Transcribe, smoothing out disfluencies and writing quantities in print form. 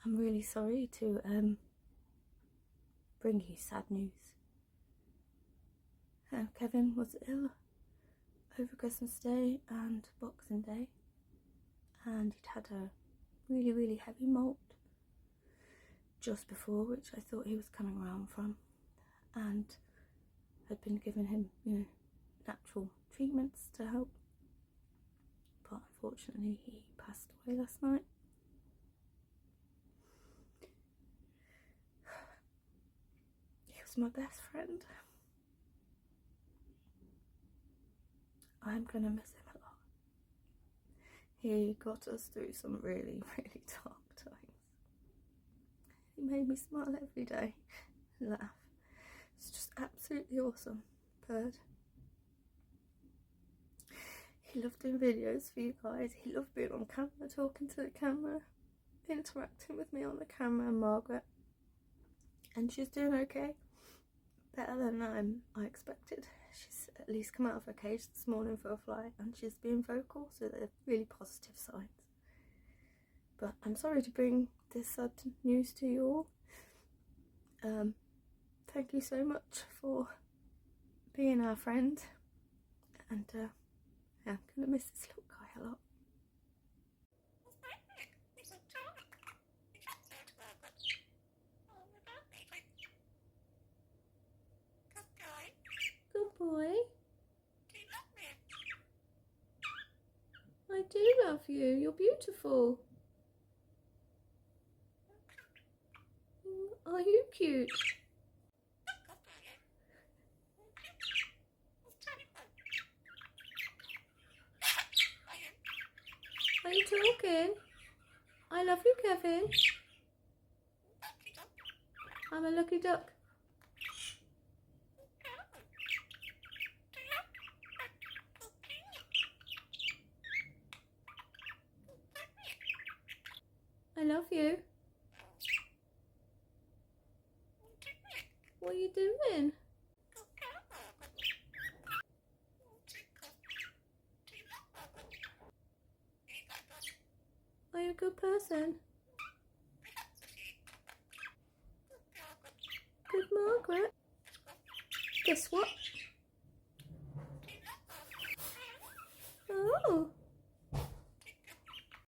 I'm really sorry to bring you sad news. Kevin was ill over Christmas Day and Boxing Day, and he'd had a really heavy molt just before, which I thought he was coming around from, and had been giving him, natural treatments to help, but unfortunately he passed away last night. He was my best friend. I'm gonna miss him a lot. He got us through some really dark times. He made me smile every day and laugh. It's just absolutely awesome bird. He loved doing videos for you guys. He loved being on camera, talking to the camera, interacting with me on the camera, and Margaret. And she's doing okay. Better than I expected. She's at least come out of her cage this morning for a fly, and she's being vocal, so they're really positive signs. But I'm sorry to bring this sad news to you all. Thank you so much for being our friend, and yeah, I'm gonna miss this little guy a lot. Good boy. Do you love me? I do love you. You're beautiful. Are you cute? Are you talking? I love you, Kevin. I'm a lucky duck. I love you. What are you doing? Are you a good person? Good Margaret. Guess what?